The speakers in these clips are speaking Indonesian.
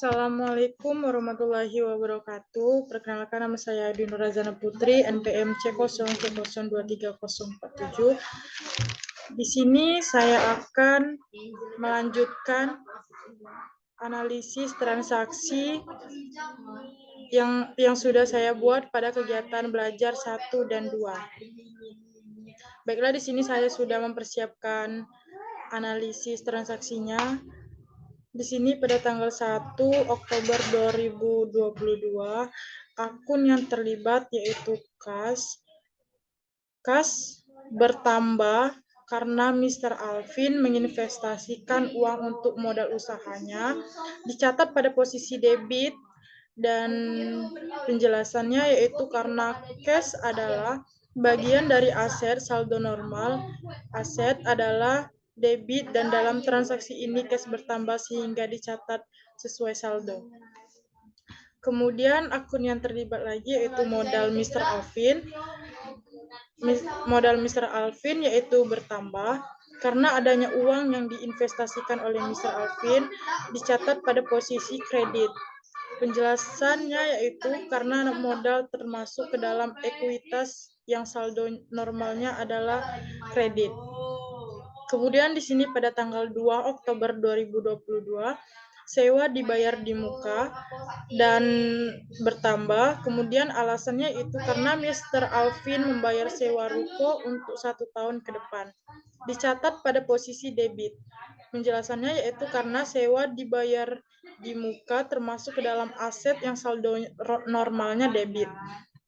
Assalamualaikum warahmatullahi wabarakatuh. Perkenalkan, nama saya Adi Nurazana Putri, NPM C0C023047. Di sini saya akan melanjutkan analisis transaksi yang sudah saya buat pada kegiatan belajar 1 dan 2. Baiklah, di sini saya sudah mempersiapkan analisis transaksinya. Di sini pada tanggal 1 Oktober 2022, akun yang terlibat yaitu kas bertambah karena Mr. Alvin menginvestasikan uang untuk modal usahanya, dicatat pada posisi debit, dan penjelasannya yaitu karena cash adalah bagian dari aset saldo normal. Aset adalah debit dan dalam transaksi ini cash bertambah sehingga dicatat sesuai saldo. Kemudian akun yang terlibat lagi yaitu modal Mr. Alvin. Modal Mr. Alvin yaitu bertambah karena adanya uang yang diinvestasikan oleh Mr. Alvin, dicatat pada posisi kredit. Penjelasannya yaitu karena modal termasuk ke dalam ekuitas yang saldo normalnya adalah kredit. Kemudian di sini pada tanggal 2 Oktober 2022, sewa dibayar di muka dan bertambah. Kemudian alasannya itu karena Mr. Alvin membayar sewa ruko untuk 1 tahun ke depan. Dicatat pada posisi debit. Penjelasannya yaitu karena sewa dibayar di muka termasuk ke dalam aset yang saldo normalnya debit.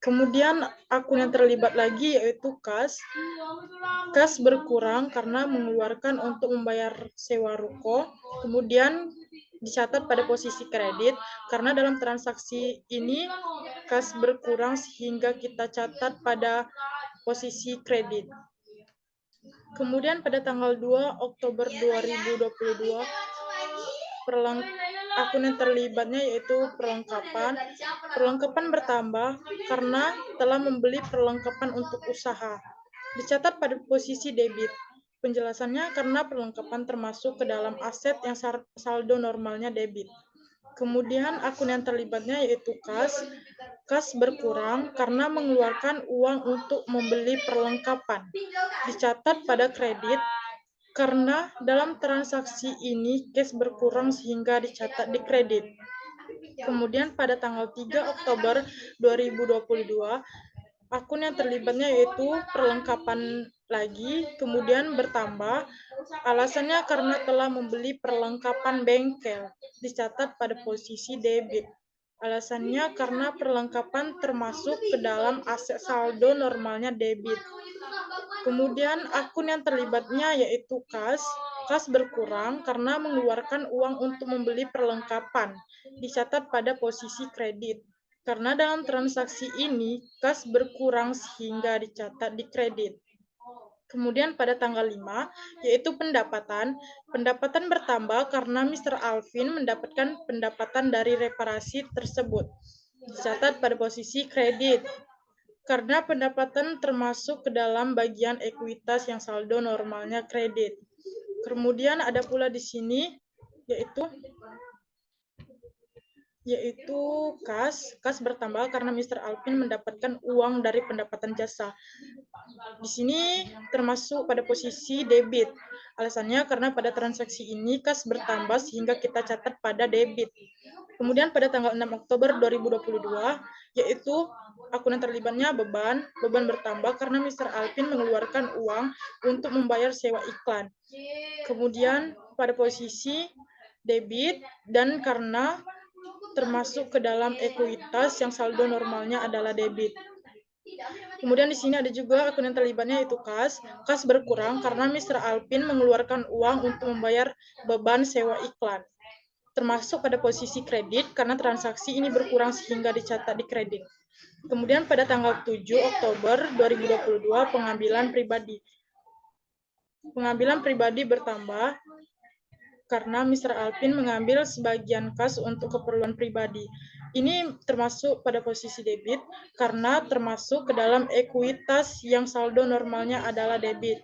Kemudian akun yang terlibat lagi yaitu kas. Kas berkurang karena mengeluarkan untuk membayar sewa ruko. Kemudian dicatat pada posisi kredit karena dalam transaksi ini kas berkurang sehingga kita catat pada posisi kredit. Kemudian pada tanggal 2 Oktober 2022, akun yang terlibatnya yaitu perlengkapan. Perlengkapan bertambah karena telah membeli perlengkapan untuk usaha. Dicatat pada posisi debit. Penjelasannya karena perlengkapan termasuk ke dalam aset yang saldo normalnya debit. Kemudian akun yang terlibatnya yaitu kas. Kas berkurang karena mengeluarkan uang untuk membeli perlengkapan. Dicatat pada kredit karena dalam transaksi ini cash berkurang sehingga dicatat di kredit. Kemudian pada tanggal 3 Oktober 2022, akun yang terlibatnya yaitu perlengkapan lagi, kemudian bertambah. Alasannya karena telah membeli perlengkapan bengkel. Dicatat pada posisi debit. Alasannya karena perlengkapan termasuk ke dalam aset saldo normalnya debit. Kemudian akun yang terlibatnya yaitu kas. Kas berkurang karena mengeluarkan uang untuk membeli perlengkapan. Dicatat pada posisi kredit. Karena dalam transaksi ini kas berkurang sehingga dicatat di kredit. Kemudian pada tanggal 5 yaitu pendapatan. Pendapatan bertambah karena Mr. Alvin mendapatkan pendapatan dari reparasi tersebut. Dicatat pada posisi kredit. Karena pendapatan termasuk ke dalam bagian ekuitas yang saldo normalnya kredit. Kemudian ada pula di sini yaitu kas bertambah karena Mr. Alvin mendapatkan uang dari pendapatan jasa. Di sini termasuk pada posisi debit. Alasannya karena pada transaksi ini kas bertambah sehingga kita catat pada debit. Kemudian pada tanggal 6 Oktober 2022, yaitu akun yang terlibatnya beban bertambah karena Mr. Alvin mengeluarkan uang untuk membayar sewa iklan. Kemudian pada posisi debit dan karena termasuk ke dalam ekuitas yang saldo normalnya adalah debit. Kemudian di sini ada juga akun yang terlibatnya yaitu kas. Kas berkurang karena Mr. Alvin mengeluarkan uang untuk membayar beban sewa iklan. Termasuk pada posisi kredit karena transaksi ini berkurang sehingga dicatat di kredit. Kemudian pada tanggal 7 Oktober 2022 pengambilan pribadi. Pengambilan pribadi bertambah karena Mr. Alvin mengambil sebagian kas untuk keperluan pribadi. Ini termasuk pada posisi debit karena termasuk ke dalam ekuitas yang saldo normalnya adalah debit.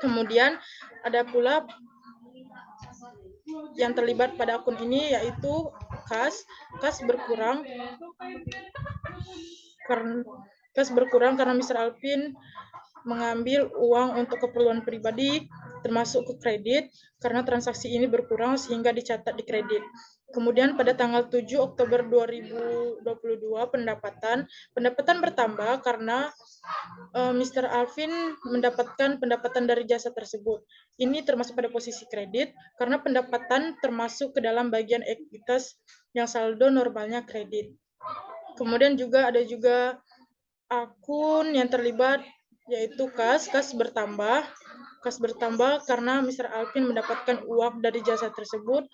Kemudian ada pula yang terlibat pada akun ini yaitu kas berkurang karena Mr. Alvin mengambil uang untuk keperluan pribadi, termasuk ke kredit, karena transaksi ini berkurang sehingga dicatat di kredit. Kemudian pada tanggal 7 Oktober 2022 pendapatan bertambah karena Mr. Alvin mendapatkan pendapatan dari jasa tersebut. Ini termasuk pada posisi kredit karena pendapatan termasuk ke dalam bagian ekuitas yang saldo normalnya kredit. Kemudian ada juga akun yang terlibat yaitu kas bertambah karena Mr. Alvin mendapatkan uang dari jasa tersebut.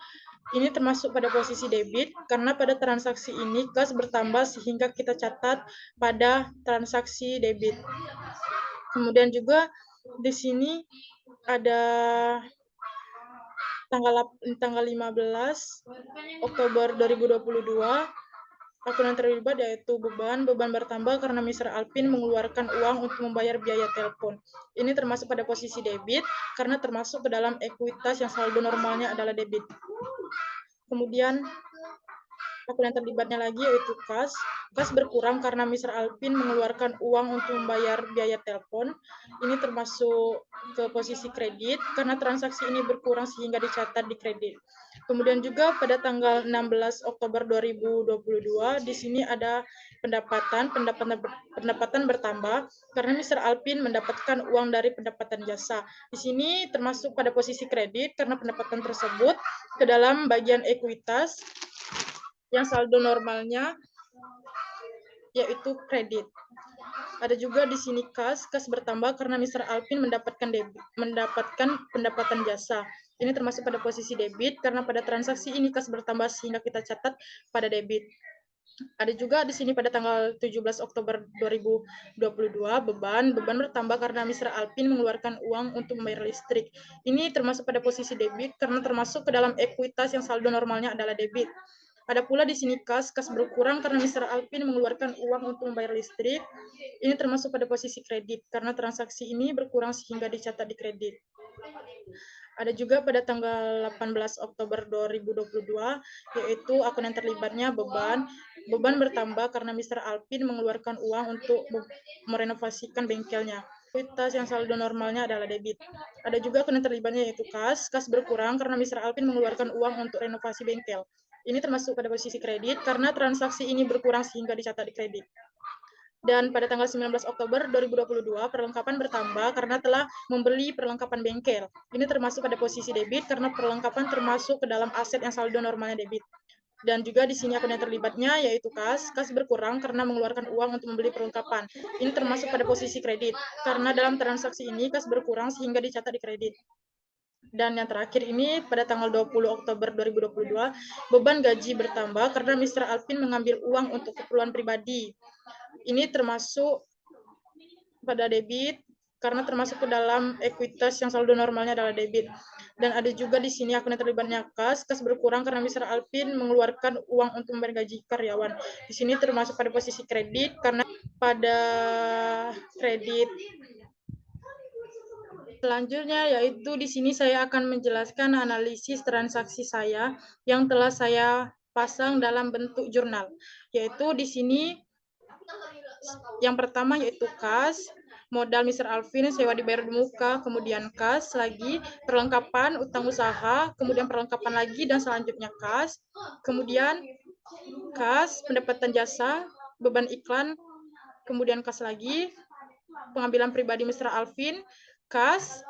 Ini termasuk pada posisi debit karena pada transaksi ini kas bertambah sehingga kita catat pada transaksi debit. Kemudian juga di sini ada tanggal 15 Oktober 2022 akun yang terlibat yaitu beban bertambah karena Mr. Alvin mengeluarkan uang untuk membayar biaya telepon. Ini termasuk pada posisi debit karena termasuk ke dalam ekuitas yang saldo normalnya adalah debit. Kemudian akun yang terlibatnya lagi yaitu kas berkurang karena Mr. Alvin mengeluarkan uang untuk membayar biaya telepon. Ini termasuk ke posisi kredit karena transaksi ini berkurang sehingga dicatat di kredit. Kemudian juga pada tanggal 16 Oktober 2022 di sini ada pendapatan bertambah karena Mr. Alvin mendapatkan uang dari pendapatan jasa. Di sini termasuk pada posisi kredit karena pendapatan tersebut ke dalam bagian ekuitas yang saldo normalnya yaitu kredit. Ada juga di sini kas bertambah karena Mr. Alvin mendapatkan pendapatan jasa. Ini termasuk pada posisi debit karena pada transaksi ini kas bertambah sehingga kita catat pada debit. Ada juga di sini pada tanggal 17 Oktober 2022 beban bertambah karena Mr. Alvin mengeluarkan uang untuk membayar listrik. Ini termasuk pada posisi debit karena termasuk ke dalam ekuitas yang saldo normalnya adalah debit. Ada pula di sini kas berkurang karena Mr. Alvin mengeluarkan uang untuk membayar listrik. Ini termasuk pada posisi kredit karena transaksi ini berkurang sehingga dicatat di kredit. Ada juga pada tanggal 18 Oktober 2022 yaitu akun yang terlibatnya beban bertambah karena Mr. Alvin mengeluarkan uang untuk merenovasikan bengkelnya. Ekuitas yang saldo normalnya adalah debit. Ada juga akun yang terlibatnya yaitu kas berkurang karena Mr. Alvin mengeluarkan uang untuk renovasi bengkel. Ini termasuk pada posisi kredit karena transaksi ini berkurang sehingga dicatat di kredit. Dan pada tanggal 19 Oktober 2022, perlengkapan bertambah karena telah membeli perlengkapan bengkel. Ini termasuk pada posisi debit karena perlengkapan termasuk ke dalam aset yang saldo normalnya debit. Dan juga di sini akun yang terlibatnya yaitu kas berkurang karena mengeluarkan uang untuk membeli perlengkapan. Ini termasuk pada posisi kredit karena dalam transaksi ini kas berkurang sehingga dicatat di kredit. Dan yang terakhir ini pada tanggal 20 Oktober 2022, beban gaji bertambah karena Mr. Alvin mengambil uang untuk keperluan pribadi. Ini termasuk pada debit karena termasuk ke dalam ekuitas yang saldo normalnya adalah debit. Dan ada juga di sini akun yang terlibatnya kas berkurang karena Mr. Alvin mengeluarkan uang untuk membayar gaji karyawan. Di sini termasuk pada posisi kredit karena pada kredit. Selanjutnya yaitu di sini saya akan menjelaskan analisis transaksi saya yang telah saya pasang dalam bentuk jurnal. Yaitu di sini yang pertama yaitu kas, modal Mr. Alvin sewa dibayar di muka, kemudian kas lagi, perlengkapan utang usaha, kemudian perlengkapan lagi dan selanjutnya kas, kemudian kas, pendapatan jasa, beban iklan, kemudian kas lagi, pengambilan pribadi Mr. Alvin, kas,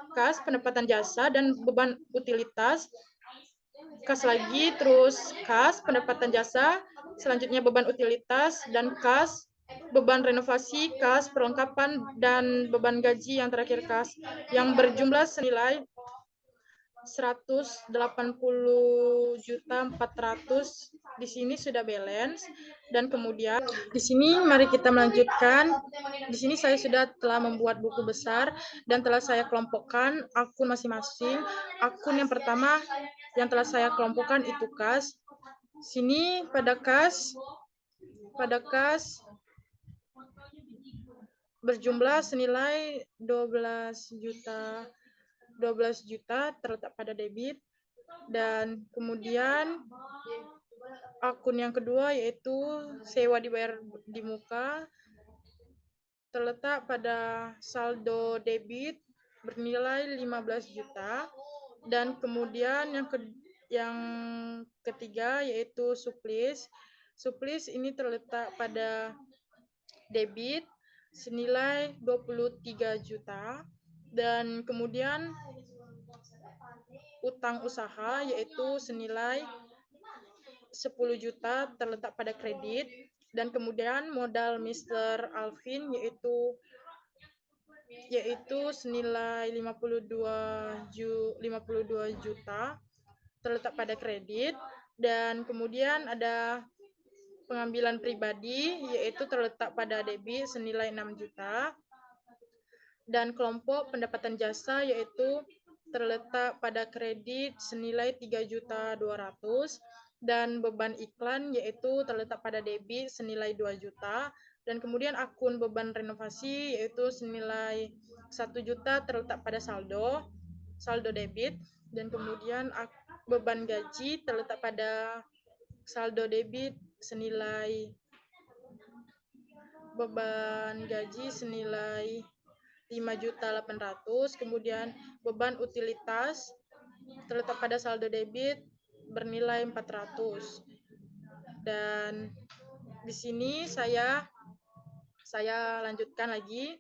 pendapatan jasa dan beban utilitas, kas lagi, terus kas, pendapatan jasa, selanjutnya beban utilitas, dan kas, beban renovasi, kas, perlengkapan, dan beban gaji yang terakhir kas, yang berjumlah senilai 180.400.000. Di sini sudah balance. Dan kemudian di sini mari kita melanjutkan. Di sini saya sudah telah membuat buku besar dan telah saya kelompokkan akun masing-masing. Akun yang pertama yang telah saya kelompokkan itu kas. Sini pada kas berjumlah senilai 12 juta terletak pada debit. Dan kemudian Akun yang kedua yaitu sewa dibayar di muka, terletak pada saldo debit bernilai 15 juta, dan kemudian yang ketiga yaitu suplis. Suplis ini terletak pada debit senilai 23 juta, dan kemudian utang usaha yaitu senilai 10 juta terletak pada kredit, dan kemudian modal Mr. Alvin yaitu senilai 52 juta terletak pada kredit, dan kemudian ada pengambilan pribadi yaitu terletak pada debit senilai 6 juta, dan kelompok pendapatan jasa yaitu terletak pada kredit senilai 3.200.000, dan beban iklan yaitu terletak pada debit senilai 2 juta, dan kemudian akun beban renovasi yaitu senilai 1 juta terletak pada saldo debit, dan kemudian beban gaji terletak pada saldo debit senilai 5.800.000, kemudian beban utilitas terletak pada saldo debit bernilai 400. Dan di sini saya lanjutkan lagi.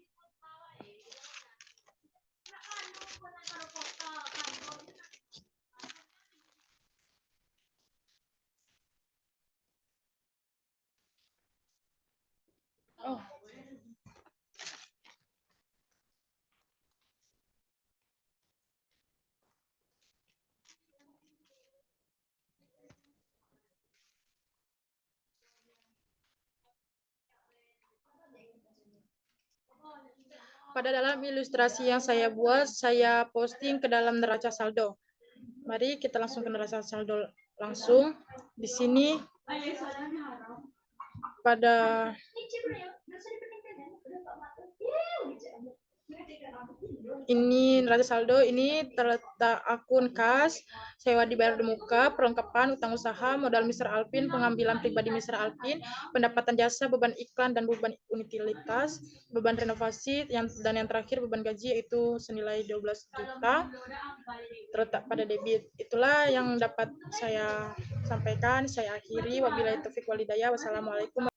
Pada dalam ilustrasi yang saya buat, saya posting ke dalam neraca saldo. Mari kita langsung ke neraca saldo langsung. Di sini pada ini neraca saldo ini terletak akun kas, sewa dibayar di muka, perlengkapan, utang usaha, modal Mr. Alvin, pengambilan pribadi Mr. Alvin, pendapatan jasa, beban iklan dan beban utilitas, beban renovasi, dan yang terakhir beban gaji yaitu senilai 12 juta terletak pada debit. Itulah yang dapat saya sampaikan. Saya akhiri. Wabillahi taufiq wal hidayah. Wassalamualaikum